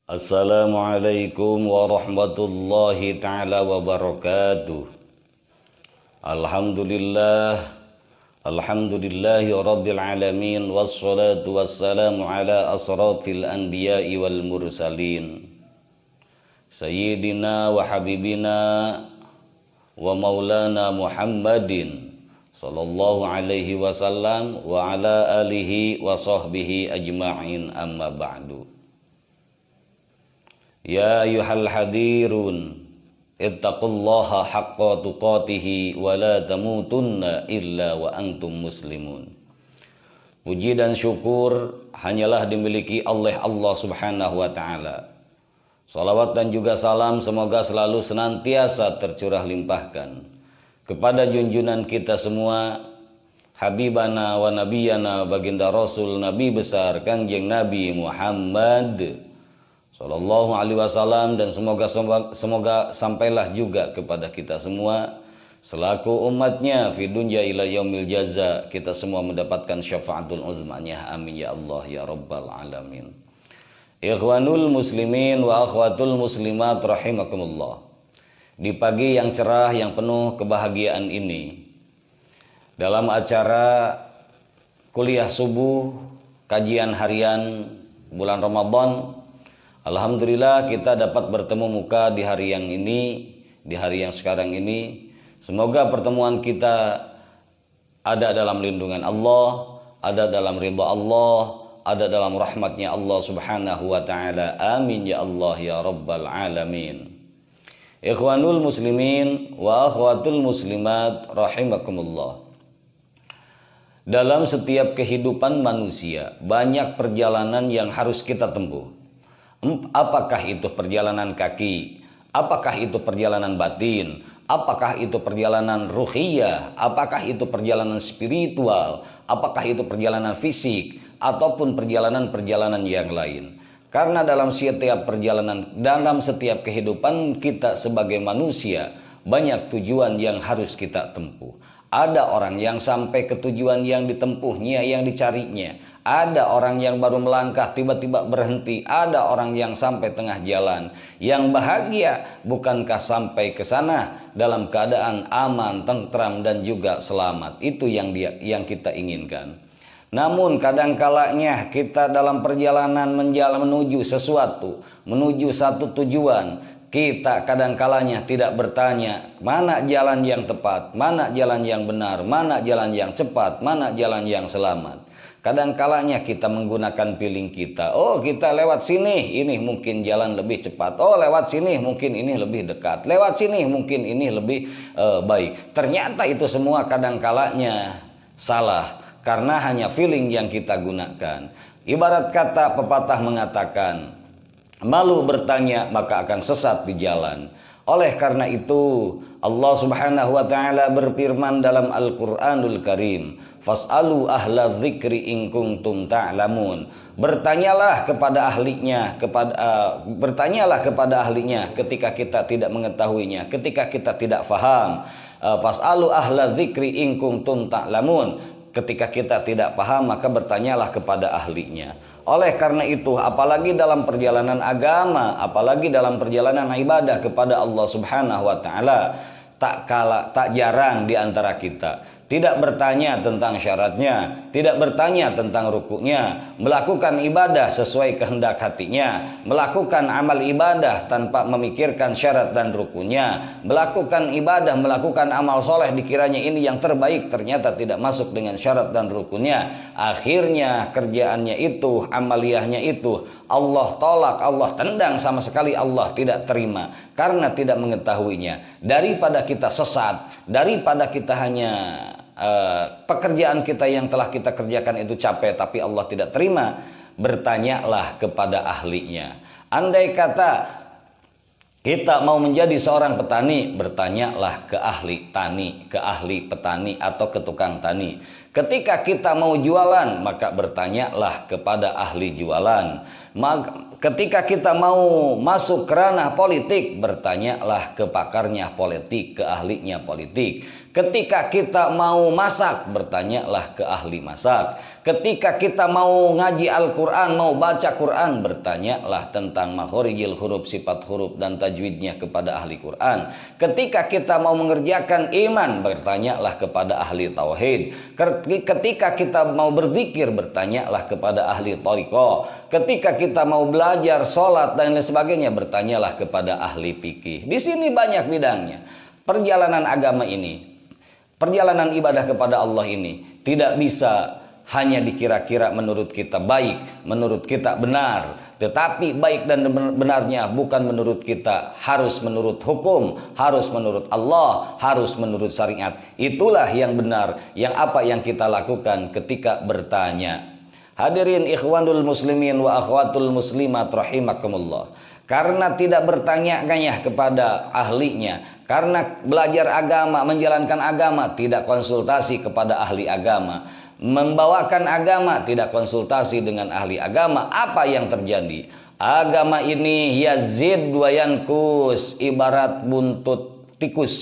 Assalamualaikum warahmatullahi ta'ala wabarakatuh. Alhamdulillahi rabbil alamin. Wassalatu wassalamu ala asrafil anbiya'i wal mursalin, Sayyidina wa habibina wa maulana Muhammadin sallallahu alaihi wasallam wa ala alihi wa sahbihi ajma'in, amma ba'du. Ya ayyuhal hadirun, ittaqullaha haqqa tuqatihi wa la tamutunna illa wa antum muslimun. Puji dan syukur hanyalah dimiliki oleh Allah Subhanahu wa ta'ala. Salawat dan juga salam semoga selalu senantiasa tercurah limpahkan kepada junjungan kita semua, habibana wa nabiyana baginda Rasul Nabi besar Kanjeng Nabi Muhammad Sallallahu alaihi wasallam, dan semoga sampailah juga kepada kita semua selaku umatnya fi dunya ila yaumil jaza, kita semua mendapatkan syafaatul uzmanya. Amin ya Allah ya rabbal alamin. Ikhwanul muslimin wa akhwatul muslimat rahimakumullah. Di pagi yang cerah yang penuh kebahagiaan ini, dalam acara kuliah subuh kajian harian bulan Ramadan, alhamdulillah kita dapat bertemu muka di hari yang ini, di hari yang sekarang ini. Semoga pertemuan kita ada dalam lindungan Allah, ada dalam ridha Allah, ada dalam rahmatnya Allah Subhanahu wa ta'ala. Amin ya Allah ya rabbal alamin. Ikhwanul muslimin wa akhwatul muslimat rahimakumullah. Dalam setiap kehidupan manusia banyak perjalanan yang harus kita tempuh. Apakah itu perjalanan kaki? Apakah itu perjalanan batin? Apakah itu perjalanan ruhiyah? Apakah itu perjalanan spiritual? Apakah itu perjalanan fisik? Ataupun perjalanan-perjalanan yang lain? Karena dalam setiap perjalanan, dalam setiap kehidupan kita sebagai manusia, banyak tujuan yang harus kita tempuh. Ada orang yang sampai ke tujuan yang ditempuhnya, yang dicarinya. Ada orang yang baru melangkah tiba-tiba berhenti. Ada orang yang sampai tengah jalan. Yang bahagia bukankah sampai ke sana dalam keadaan aman, tentram dan juga selamat. Itu yang kita inginkan. Namun kadangkalanya kita dalam perjalanan menuju sesuatu, menuju satu tujuan, kita kadangkalanya tidak bertanya mana jalan yang tepat, mana jalan yang benar, mana jalan yang cepat, mana jalan yang selamat. Kadangkalanya kita menggunakan feeling kita. Oh, kita lewat sini, ini mungkin jalan lebih cepat. Oh, lewat sini mungkin ini lebih dekat. Lewat sini mungkin ini lebih baik. Ternyata itu semua kadangkalanya salah, karena hanya feeling yang kita gunakan. Ibarat kata pepatah mengatakan, malu bertanya maka akan sesat di jalan. Oleh karena itu Allah Subhanahu wa ta'ala berfirman dalam Al-Qur'anul Karim, fas'alu ahla dzikri in kuntum ta'lamun. Bertanyalah kepada ahlinya, bertanyalah kepada ahlinya ketika kita tidak mengetahuinya, ketika kita tidak faham. Fas'alu ahla dzikri in kuntum ta'lamun. Ketika kita tidak paham maka bertanyalah kepada ahlinya. Oleh karena itu, apalagi dalam perjalanan agama, apalagi dalam perjalanan ibadah kepada Allah Subhanahu wa ta'ala, tak jarang di antara kita tidak bertanya tentang syaratnya, tidak bertanya tentang rukuknya, melakukan ibadah sesuai kehendak hatinya, melakukan amal ibadah tanpa memikirkan syarat dan rukunnya, melakukan ibadah, melakukan amal soleh dikiranya ini yang terbaik, ternyata tidak masuk dengan syarat dan rukunnya. Akhirnya kerjaannya itu, amaliyahnya itu Allah tolak, Allah tendang, sama sekali Allah tidak terima karena tidak mengetahuinya. Daripada kita sesat, daripada kita hanya pekerjaan kita yang telah kita kerjakan itu capek tapi Allah tidak terima, bertanyalah kepada ahlinya. Andai kata kita mau menjadi seorang petani, bertanyalah ke ahli tani, ke ahli petani atau ke tukang tani. Ketika kita mau jualan, maka bertanyalah kepada ahli jualan. Ketika kita mau masuk ke ranah politik, bertanyalah ke pakarnya politik, ke ahlinya politik. Ketika kita mau masak, bertanyalah ke ahli masak. Ketika kita mau ngaji Al-Quran, mau baca Quran, bertanyalah tentang makhorijil huruf, sifat huruf dan tajwidnya kepada ahli Quran. Ketika kita mau mengerjakan iman, bertanyalah kepada ahli tauhid. Ketika kita mau berzikir, bertanyalah kepada ahli thariqah. Ketika kita mau belajar sholat dan lain sebagainya, bertanyalah kepada ahli fikih. Di sini banyak bidangnya. Perjalanan agama ini, perjalanan ibadah kepada Allah ini tidak bisa hanya dikira-kira menurut kita baik, menurut kita benar. Tetapi baik dan benarnya bukan menurut kita, harus menurut hukum, harus menurut Allah, harus menurut syariat. Itulah yang benar, yang apa yang kita lakukan ketika bertanya. Hadirin ikhwanul muslimin wa akhwatul muslimat rahimakumullah. Karena tidak bertanya-tanya kepada ahlinya, karena belajar agama, menjalankan agama, tidak konsultasi kepada ahli agama, membawakan agama, tidak konsultasi dengan ahli agama, apa yang terjadi? Agama ini yazid wa yankus, ibarat buntut tikus,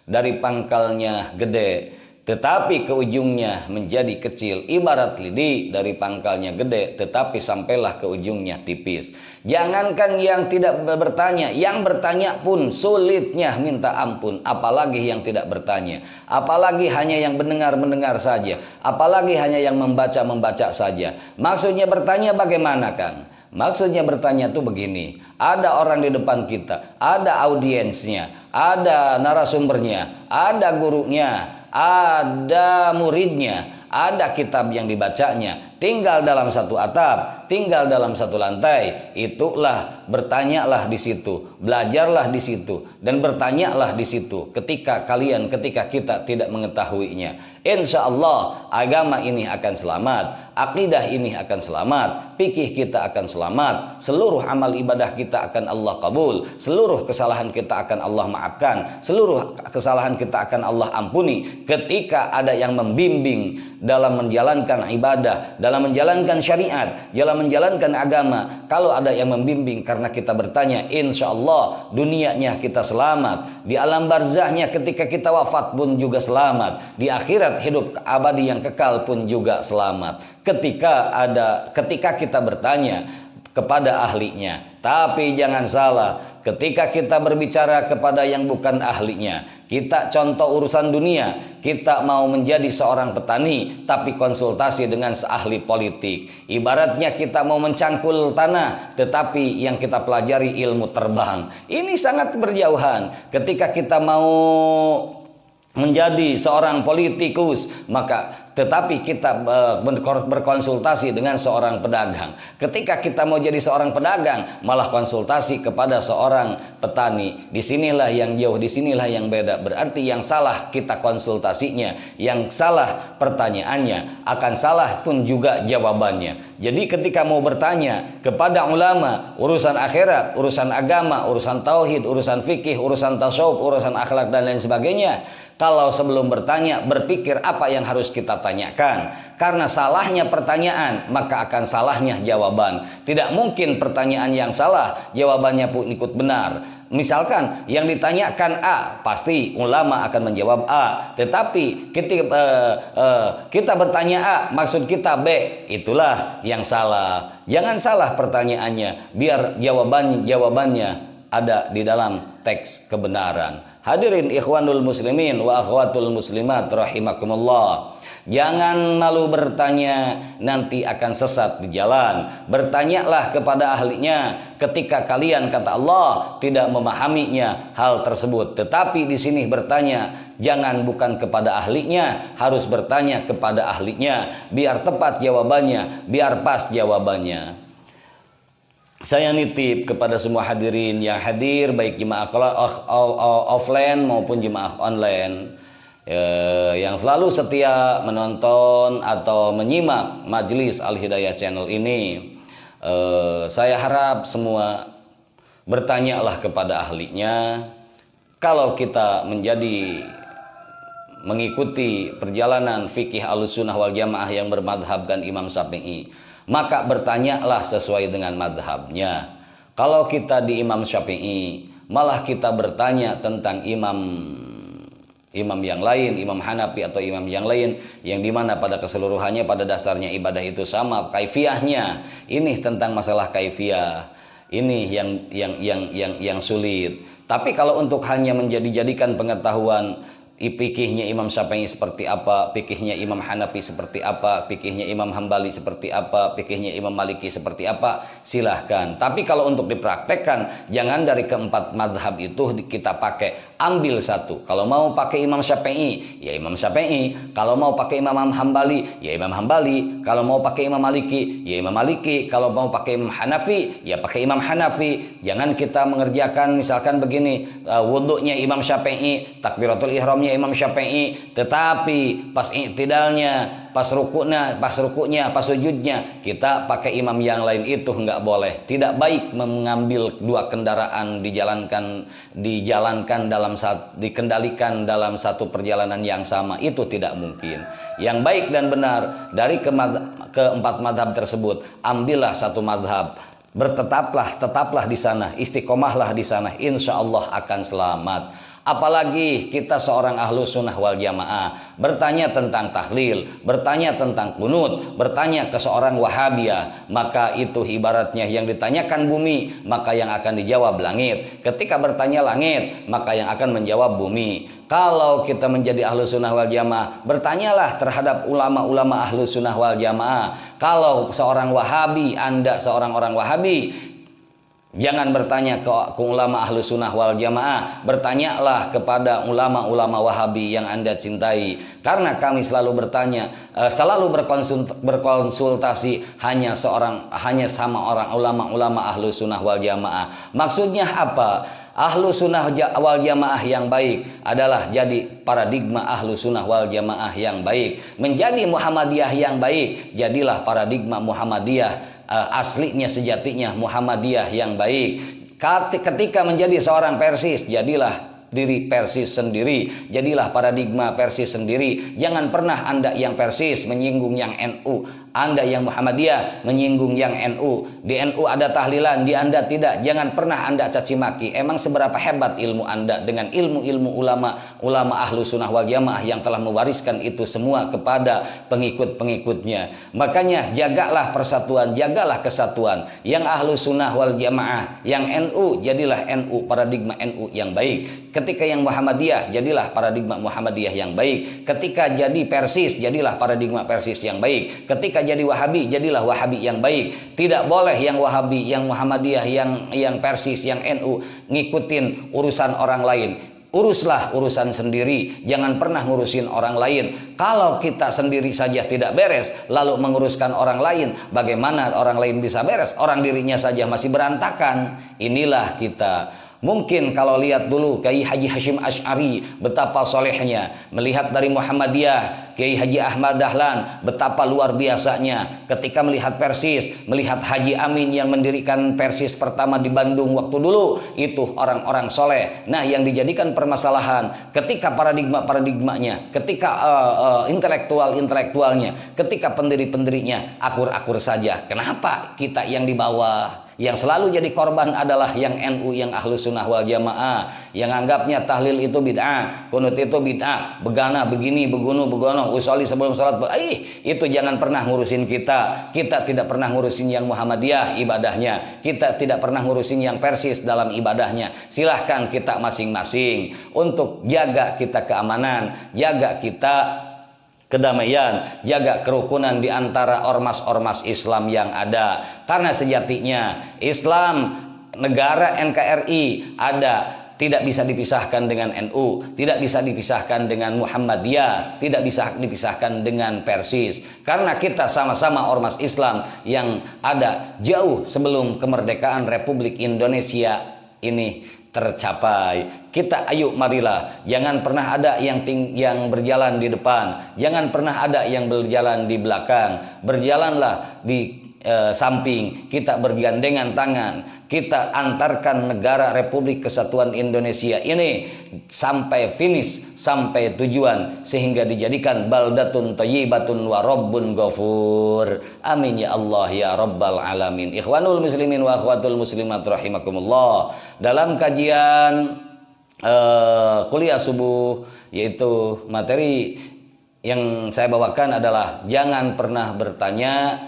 dari pangkalnya gede tetapi ke ujungnya menjadi kecil, ibarat lidi dari pangkalnya gede tetapi sampailah ke ujungnya tipis. Jangankan yang tidak bertanya, yang bertanya pun sulitnya minta ampun, apalagi yang tidak bertanya, apalagi hanya yang mendengar saja, apalagi hanya yang membaca saja. Maksudnya bertanya bagaimana, Kang? Maksudnya bertanya tuh begini, ada orang di depan kita, ada audiensnya, ada narasumbernya, ada gurunya, ada muridnya, ada kitab yang dibacanya, tinggal dalam satu atap, tinggal dalam satu lantai. Itulah, bertanyalah di situ, belajarlah di situ, dan bertanyalah di situ. Ketika kita tidak mengetahuinya, insya Allah agama ini akan selamat, akidah ini akan selamat, fikih kita akan selamat, seluruh amal ibadah kita akan Allah kabul, seluruh kesalahan kita akan Allah maafkan, seluruh kesalahan kita akan Allah ampuni. Ketika ada yang membimbing dalam menjalankan ibadah, dalam menjalankan syariat, dalam menjalankan agama, kalau ada yang membimbing karena kita bertanya, insya Allah dunianya kita selamat, di alam barzahnya ketika kita wafat pun juga selamat, di akhirat hidup abadi yang kekal pun juga selamat. Ketika kita bertanya kepada ahlinya. Tapi jangan salah, ketika kita berbicara kepada yang bukan ahlinya, kita contoh urusan dunia, kita mau menjadi seorang petani tapi konsultasi dengan seahli politik. Ibaratnya kita mau mencangkul tanah tetapi yang kita pelajari ilmu terbang. Ini sangat berjauhan. Ketika kita mau menjadi seorang politikus, tetapi kita berkonsultasi dengan seorang pedagang. Ketika kita mau jadi seorang pedagang, malah konsultasi kepada seorang petani. Disinilah yang jauh, disinilah yang beda. Berarti yang salah kita konsultasinya, yang salah pertanyaannya, akan salah pun juga jawabannya. Jadi ketika mau bertanya kepada ulama, urusan akhirat, urusan agama, urusan tauhid, urusan fikih, urusan tasawuf, urusan akhlak dan lain sebagainya, kalau sebelum bertanya berpikir apa yang harus kita tanyakan. Karena salahnya pertanyaan maka akan salahnya jawaban. Tidak mungkin pertanyaan yang salah jawabannya pun ikut benar. Misalkan yang ditanyakan A, pasti ulama akan menjawab A. Tetapi ketika kita bertanya A, maksud kita B, itulah yang salah. Jangan salah pertanyaannya, biar jawabannya ada di dalam teks kebenaran. Hadirin ikhwanul muslimin wa akhwatul muslimat rahimakumullah. Jangan malu bertanya, nanti akan sesat di jalan. Bertanyalah kepada ahlinya ketika kalian, kata Allah, tidak memahaminya hal tersebut. Tetapi di sini bertanya, jangan bukan kepada ahlinya, harus bertanya kepada ahlinya, biar tepat jawabannya, biar pas jawabannya. Saya nitip kepada semua hadirin yang hadir, baik jemaah offline maupun jemaah online, yang selalu setia menonton atau menyimak majelis Al-Hidayah Channel ini. Saya harap semua bertanyalah kepada ahlinya. Kalau kita mengikuti perjalanan fikih Ahlussunnah wal Jamaah yang bermadhabkan Imam Syafi'i, maka bertanyalah sesuai dengan madhabnya. Kalau kita di Imam Syafi'i, malah kita bertanya tentang Imam imam yang lain, imam Hanafi atau imam yang lain, yang dimana pada keseluruhannya pada dasarnya ibadah itu sama, kaifiyahnya. Ini tentang masalah kaifiyah. Ini yang sulit. Tapi kalau untuk hanya menjadikan pengetahuan fikihnya Imam Syafi'i seperti apa, fikihnya Imam Hanafi seperti apa, fikihnya Imam Hambali seperti apa, fikihnya Imam Maliki seperti apa, silahkan. Tapi kalau untuk dipraktekkan, jangan dari keempat madhab itu kita pakai. Ambil satu. Kalau mau pakai Imam Syafi'i, ya Imam Syafi'i. Kalau mau pakai Imam Hambali, ya Imam Hambali. Kalau mau pakai Imam Maliki, ya Imam Maliki. Kalau mau pakai Imam Hanafi, ya pakai Imam Hanafi. Jangan kita mengerjakan misalkan begini, wudhunya Imam Syafi'i, takbiratul ihramnya Imam Syafi'i, tetapi pas i'tidalnya, pas rukunya, pas sujudnya kita pakai imam yang lain, itu enggak boleh. Tidak baik mengambil dua kendaraan dikendalikan dalam satu perjalanan yang sama, itu tidak mungkin. Yang baik dan benar dari keempat madhab tersebut, ambillah satu madhab, tetaplah di sana, istiqomahlah di sana, insya Allah akan selamat. Apalagi kita seorang ahlu sunnah wal jamaah bertanya tentang tahlil, bertanya tentang kunut, bertanya ke seorang wahabiyah, maka itu ibaratnya yang ditanyakan bumi, maka yang akan dijawab langit. Ketika bertanya langit, maka yang akan menjawab bumi. Kalau kita menjadi ahlu sunnah wal jamaah, bertanyalah terhadap ulama-ulama ahlu sunnah wal jamaah. Kalau seorang wahabi, Anda seorang orang wahabi, jangan bertanya ke ulama ahlu sunnah wal jamaah, bertanyalah kepada ulama-ulama wahabi yang Anda cintai. Karena kami selalu bertanya, selalu berkonsultasi hanya sama orang ulama-ulama ahlu sunnah wal jamaah. Maksudnya apa? Ahlu sunnah wal jamaah yang baik adalah jadi paradigma ahlu sunnah wal jamaah yang baik. Menjadi Muhammadiyah yang baik, jadilah paradigma Muhammadiyah aslinya, sejatinya Muhammadiyah yang baik. Ketika menjadi seorang Persis, jadilah diri Persis sendiri, jadilah paradigma Persis sendiri. Jangan pernah Anda yang Persis menyinggung yang NU, Anda yang Muhammadiyah menyinggung yang NU. Di NU ada tahlilan, di Anda tidak. Jangan pernah Anda caci maki. Emang seberapa hebat ilmu Anda dengan ilmu-ilmu ulama ahlu sunnah wal jamaah yang telah mewariskan itu semua kepada pengikut-pengikutnya. Makanya jagalah persatuan, jagalah kesatuan. Yang ahlu sunnah wal jamaah, yang NU, jadilah NU, paradigma NU yang baik. Ketika yang Muhammadiyah, jadilah paradigma Muhammadiyah yang baik. Ketika jadi Persis, jadilah paradigma Persis yang baik. Ketika jadi Wahabi, jadilah Wahabi yang baik. Tidak boleh yang Wahabi, yang Muhammadiyah, yang Persis, yang NU ngikutin urusan orang lain. Uruslah urusan sendiri, jangan pernah ngurusin orang lain. Kalau kita sendiri saja tidak beres, lalu menguruskan orang lain, bagaimana orang lain bisa beres? Orang dirinya saja masih berantakan. Inilah kita. Mungkin kalau lihat dulu Kiai Haji Hashim Asy'ari, betapa solehnya. Melihat dari Muhammadiyah, Kiai Haji Ahmad Dahlan, betapa luar biasanya. Ketika melihat Persis, melihat Haji Amin yang mendirikan Persis pertama di Bandung waktu dulu, itu orang-orang soleh. Nah, yang dijadikan permasalahan, ketika paradigmanya, ketika intelektualnya, ketika pendiri-pendirinya akur-akur saja. Kenapa kita yang di bawah? Yang selalu jadi korban adalah yang NU, yang ahlu sunnah wal jamaah, yang anggapnya tahlil itu bid'ah, kunut itu bid'ah, begana, begini, begono, usoli sebelum sholat. Itu jangan pernah ngurusin kita. Kita tidak pernah ngurusin yang Muhammadiyah ibadahnya. Kita tidak pernah ngurusin yang Persis dalam ibadahnya. Silahkan kita masing-masing untuk jaga kita keamanan, jaga kita kedamaian, jaga kerukunan di antara ormas-ormas Islam yang ada. Karena sejatinya Islam, negara NKRI ada, tidak bisa dipisahkan dengan NU, tidak bisa dipisahkan dengan Muhammadiyah, tidak bisa dipisahkan dengan Persis. Karena kita sama-sama ormas Islam yang ada jauh sebelum kemerdekaan Republik Indonesia ini tercapai. Kita ayo marilah, jangan pernah ada yang berjalan di depan, jangan pernah ada yang berjalan di belakang. Berjalanlah di samping, kita bergandengan tangan, kita antarkan negara Republik Kesatuan Indonesia ini sampai finish, sampai tujuan, sehingga dijadikan baldatun thayyibatun wa rabbun ghafur. Amin ya Allah ya rabbal alamin. Ikhwanul muslimin wa akhwatul muslimat rahimakumullah. Dalam kajian kuliah subuh, yaitu materi yang saya bawakan adalah jangan pernah bertanya,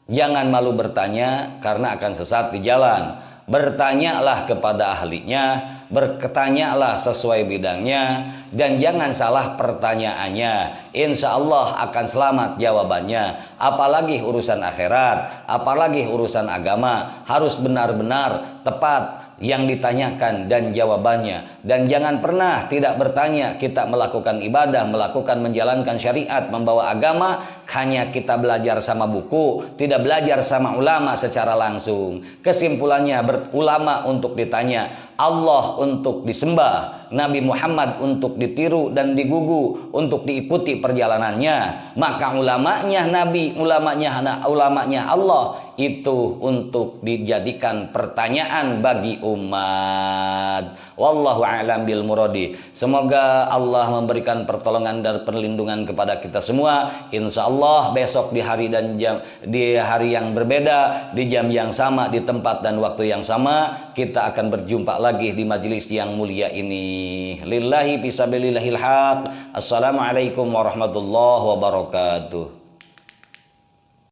jangan malu bertanya karena akan sesat di jalan. Bertanyalah kepada ahlinya, bertanyalah sesuai bidangnya, dan jangan salah pertanyaannya. Insya Allah akan selamat jawabannya. Apalagi urusan akhirat, apalagi urusan agama, harus benar-benar tepat yang ditanyakan dan jawabannya. Dan jangan pernah tidak bertanya. Kita melakukan ibadah, melakukan menjalankan syariat, membawa agama, hanya kita belajar sama buku, tidak belajar sama ulama secara langsung. Kesimpulannya, ulama untuk ditanya, Allah untuk disembah, Nabi Muhammad untuk ditiru dan digugu, untuk diikuti perjalanannya. Maka ulamanya Nabi, ulamanya Allah itu untuk dijadikan pertanyaan bagi umat. Wallahu a'lam bil muradi. Semoga Allah memberikan pertolongan dan perlindungan kepada kita semua. Insya Allah besok di hari dan jam, di hari yang berbeda, di jam yang sama, di tempat dan waktu yang sama, kita akan berjumpa lagi di majelis yang mulia ini. Lillahi fisabilillahil haq. Assalamualaikum warahmatullahi wabarakatuh.